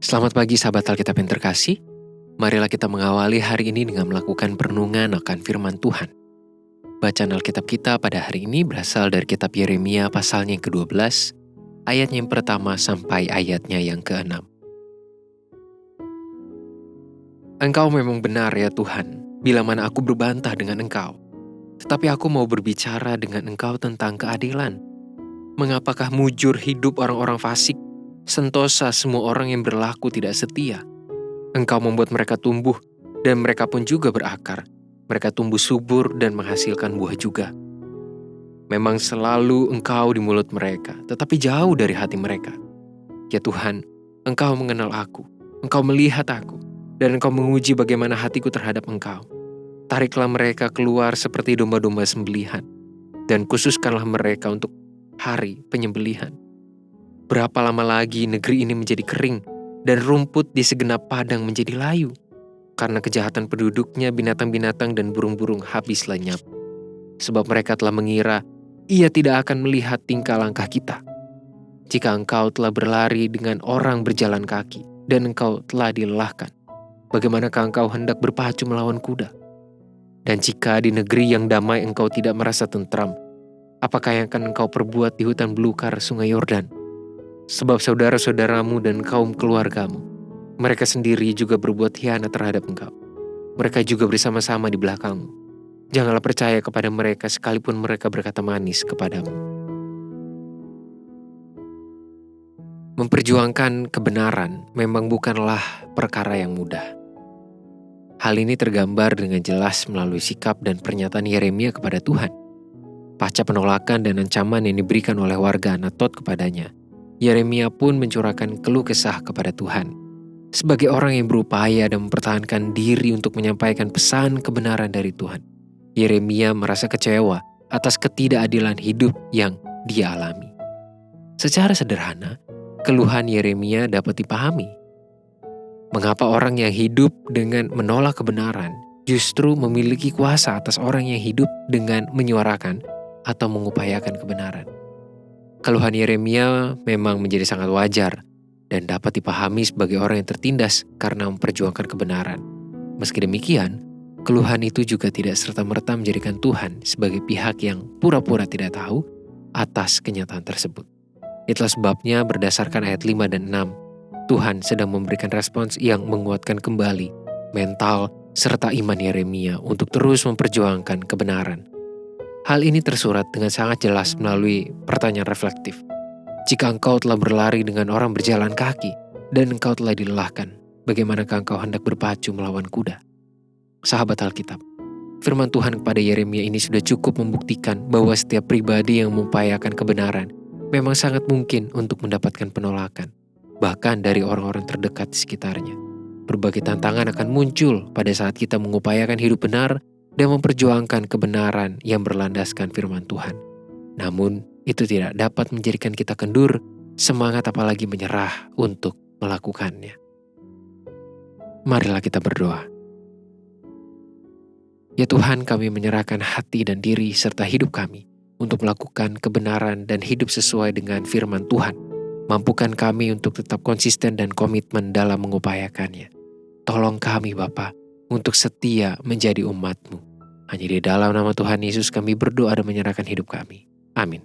Selamat pagi sahabat Alkitab yang terkasih. Marilah kita mengawali hari ini dengan melakukan perenungan akan firman Tuhan. Bacaan Alkitab kita pada hari ini berasal dari kitab Yeremia pasalnya yang ke-12, ayatnya yang pertama sampai ayatnya yang ke-6. Engkau memang benar ya Tuhan, bila mana aku berbantah dengan Engkau. Tetapi aku mau berbicara dengan Engkau tentang keadilan. Mengapakah mujur hidup orang-orang fasik, sentosa semua orang yang berlaku tidak setia? Engkau membuat mereka tumbuh, dan mereka pun juga berakar. Mereka tumbuh subur dan menghasilkan buah juga. Memang selalu Engkau di mulut mereka, tetapi jauh dari hati mereka. Ya Tuhan, Engkau mengenal aku, Engkau melihat aku, dan Engkau menguji bagaimana hatiku terhadap Engkau. Tariklah mereka keluar seperti domba-domba sembelihan, dan khususkanlah mereka untuk hari penyembelihan. Berapa lama lagi negeri ini menjadi kering, dan rumput di segenap padang menjadi layu? Karena kejahatan penduduknya, binatang-binatang dan burung-burung habis lenyap. Sebab mereka telah mengira, ia tidak akan melihat tingkah langkah kita. Jika engkau telah berlari dengan orang berjalan kaki, dan engkau telah dilelahkan, bagaimanakah engkau hendak berpacu melawan kuda? Dan jika di negeri yang damai engkau tidak merasa tentram, apakah yang akan engkau perbuat di hutan belukar sungai Yordan? Sebab saudara-saudaramu dan kaum keluargamu, mereka sendiri juga berbuat khianat terhadap engkau. Mereka juga bersama-sama di belakangmu. Janganlah percaya kepada mereka sekalipun mereka berkata manis kepadamu. Memperjuangkan kebenaran memang bukanlah perkara yang mudah. Hal ini tergambar dengan jelas melalui sikap dan pernyataan Yeremia kepada Tuhan. Pasca penolakan dan ancaman yang diberikan oleh warga Anatot kepadanya, Yeremia pun mencurahkan keluh kesah kepada Tuhan. Sebagai orang yang berupaya dan mempertahankan diri untuk menyampaikan pesan kebenaran dari Tuhan, Yeremia merasa kecewa atas ketidakadilan hidup yang dia alami. Secara sederhana, keluhan Yeremia dapat dipahami. Mengapa orang yang hidup dengan menolak kebenaran justru memiliki kuasa atas orang yang hidup dengan menyuarakan atau mengupayakan kebenaran? Keluhan Yeremia memang menjadi sangat wajar dan dapat dipahami sebagai orang yang tertindas karena memperjuangkan kebenaran. Meski demikian, keluhan itu juga tidak serta-merta menjadikan Tuhan sebagai pihak yang pura-pura tidak tahu atas kenyataan tersebut. Itulah sebabnya berdasarkan ayat 5 dan 6, Tuhan sedang memberikan respons yang menguatkan kembali mental serta iman Yeremia untuk terus memperjuangkan kebenaran. Hal ini tersurat dengan sangat jelas melalui pertanyaan reflektif. Jika engkau telah berlari dengan orang berjalan kaki, dan engkau telah dilelahkan, bagaimanakah engkau hendak berpacu melawan kuda? Sahabat Alkitab, firman Tuhan kepada Yeremia ini sudah cukup membuktikan bahwa setiap pribadi yang mengupayakan kebenaran memang sangat mungkin untuk mendapatkan penolakan, bahkan dari orang-orang terdekat di sekitarnya. Berbagai tantangan akan muncul pada saat kita mengupayakan hidup benar dan memperjuangkan kebenaran yang berlandaskan firman Tuhan. Namun, itu tidak dapat menjadikan kita kendur, semangat apalagi menyerah untuk melakukannya. Marilah kita berdoa. Ya Tuhan, kami menyerahkan hati dan diri serta hidup kami untuk melakukan kebenaran dan hidup sesuai dengan firman Tuhan. Mampukan kami untuk tetap konsisten dan komitmen dalam mengupayakannya. Tolong kami Bapa untuk setia menjadi umat-Mu. Hanya di dalam nama Tuhan Yesus kami berdoa dan menyerahkan hidup kami. Amin.